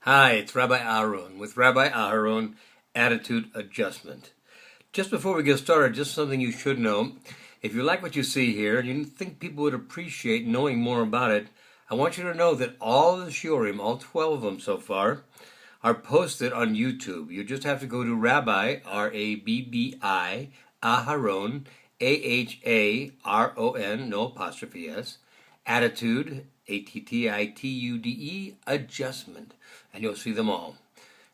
Hi, it's Rabbi Aharon with Rabbi Aharon Attitude Adjustment. Just before we get started, just something you should know. If you like what you see here and you think people would appreciate knowing more about it, I want you to know that all the shiurim, all 12 of them so far, are posted on YouTube. You just have to go to Rabbi, R-A-B-B-I, Aharon, A-H-A-R-O-N, no apostrophe S, Attitude, A-T-T-I-T-U-D-E, Adjustment, and you'll see them all.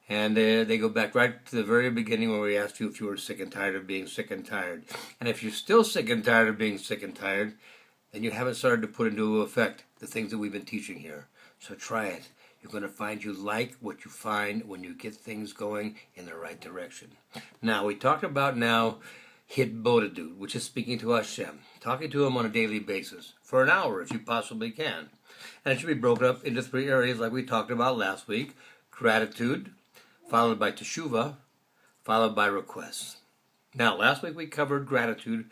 And they go back right to the very beginning where we asked you if you were sick and tired of being sick and tired. And if you're still sick and tired of being sick and tired, then you haven't started to put into effect the things that we've been teaching here. So try it. You're going to find you like what you find when you get things going in the right direction. Now, we talked about hitbodedut, which is speaking to Hashem, talking to Him on a daily basis, for an hour if you possibly can. And it should be broken up into 3 areas like we talked about last week: gratitude, followed by teshuvah, followed by requests. Now, last week we covered gratitude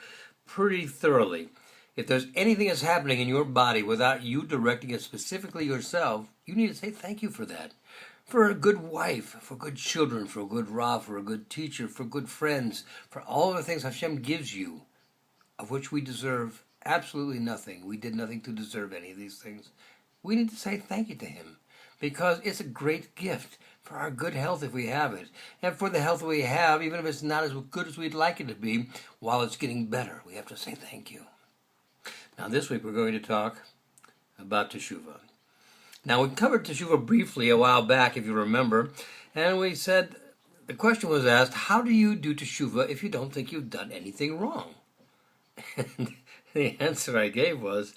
pretty thoroughly. If there's anything that's happening in your body without you directing it specifically yourself, you need to say thank you for that. For a good wife, for good children, for a good Rav, for a good teacher, for good friends, for all the things Hashem gives you, of which we deserve absolutely nothing. We did nothing to deserve any of these things. We need to say thank you to Him, because it's a great gift for our good health if we have it, and for the health we have, even if it's not as good as we'd like it to be, while it's getting better, we have to say thank you. Now this week we're going to talk about teshuvah. Now we covered teshuvah briefly a while back, if you remember, and we said, the question was asked, how do you do teshuvah if you don't think you've done anything wrong? And the answer I gave was,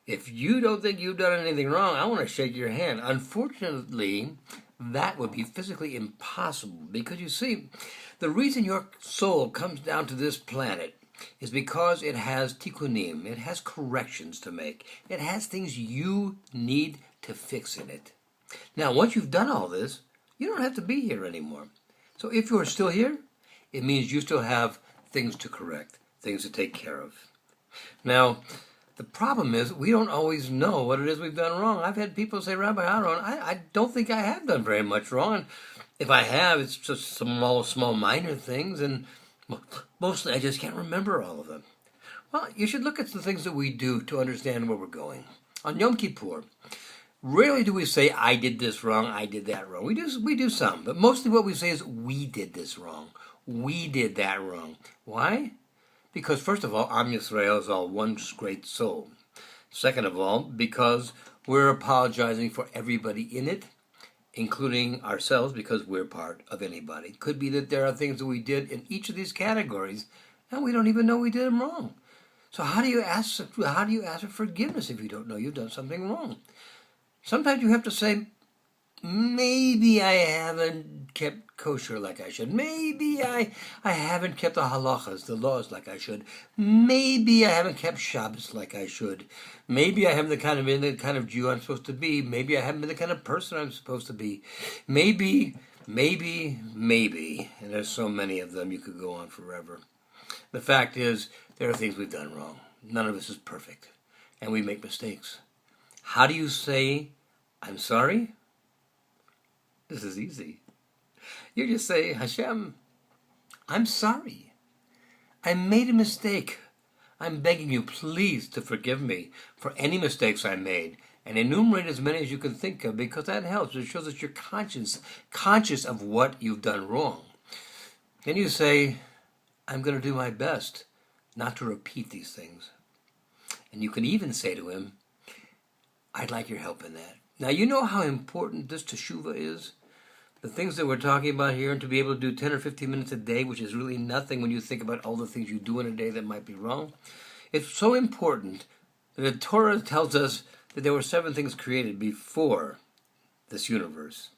if you don't think you've done anything wrong, I want to shake your hand. Unfortunately, that would be physically impossible, because you see, the reason your soul comes down to this planet is because it has tikkunim, it has corrections to make, it has things you need to fix in it. Now, once you've done all this, you don't have to be here anymore. So if you're still here, it means you still have things to correct, things to take care of. Now, the problem is we don't always know what it is we've done wrong. I've had people say, Rabbi Aharon, I don't think I have done very much wrong. And if I have, it's just small minor things, and mostly I just can't remember all of them. Well, you should look at the things that we do to understand where we're going. On Yom Kippur, rarely do we say, I did this wrong, I did that wrong. We do some, but mostly what we say is, we did this wrong, we did that wrong. Why? Because first of all, Am Yisrael is all one great soul. Second of all, because we're apologizing for everybody in it, including ourselves, because we're part of anybody. It could be that there are things that we did in each of these categories, and we don't even know we did them wrong. So how do you ask for forgiveness if you don't know you've done something wrong? Sometimes you have to say, maybe I haven't kept kosher like I should. Maybe I haven't kept the halachas, the laws, like I should. Maybe I haven't kept Shabbos like I should. Maybe I haven't been the kind of Jew I'm supposed to be. Maybe I haven't been the kind of person I'm supposed to be. Maybe. And there's so many of them, you could go on forever. The fact is, there are things we've done wrong. None of us is perfect. And we make mistakes. How do you say, I'm sorry? This is easy. You just say, Hashem, I'm sorry. I made a mistake. I'm begging you, please, to forgive me for any mistakes I made, and enumerate as many as you can think of, because that helps. It shows that you're conscious of what you've done wrong. Then you say, I'm going to do my best not to repeat these things. And you can even say to Him, I'd like your help in that. Now, you know how important this teshuvah is? The things that we're talking about here, and to be able to do 10 or 15 minutes a day, which is really nothing when you think about all the things you do in a day that might be wrong. It's so important that the Torah tells us that there were 7 things created before this universe.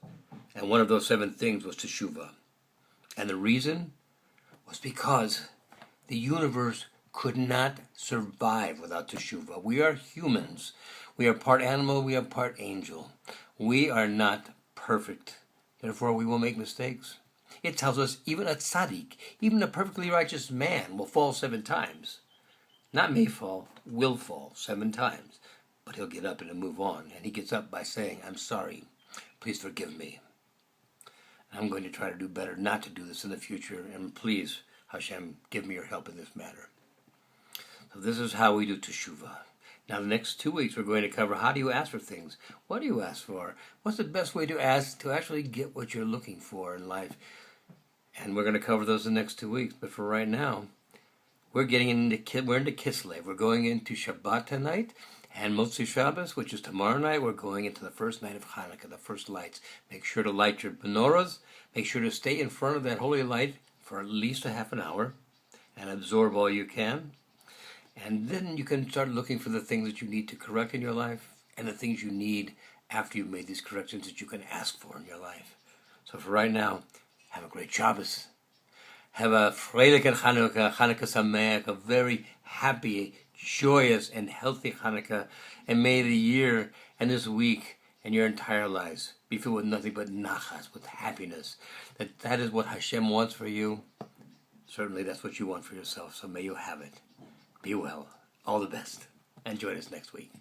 And one of those 7 things was teshuvah. And the reason was because the universe could not survive without teshuvah. We are humans. We are part animal, we are part angel. We are not perfect. Therefore, we will make mistakes. It tells us even a tzaddik, even a perfectly righteous man, will fall 7 times. Not may fall, will fall 7 times. But he'll get up and he'll move on. And he gets up by saying, I'm sorry. Please forgive me. I'm going to try to do better not to do this in the future. And please, Hashem, give me your help in this matter. So this is how we do teshuvah. Now the next 2 weeks we're going to cover how do you ask for things? What do you ask for? What's the best way to ask to actually get what you're looking for in life? And we're going to cover those the next 2 weeks. But for right now, we're into Kislev. We're going into Shabbat tonight, and Motzei Shabbos, which is tomorrow night. We're going into the first night of Hanukkah, the first lights. Make sure to light your menorahs. Make sure to stay in front of that holy light for at least a half an hour and absorb all you can. And then you can start looking for the things that you need to correct in your life and the things you need after you've made these corrections that you can ask for in your life. So for right now, have a great Shabbos. Have a Freilich Hanukkah, Hanukkah Sameach, a very happy, joyous, and healthy Hanukkah. And may the year and this week and your entire lives be filled with nothing but nachas, with happiness. That is what Hashem wants for you. Certainly that's what you want for yourself. So may you have it. Be well. All the best. And join us next week.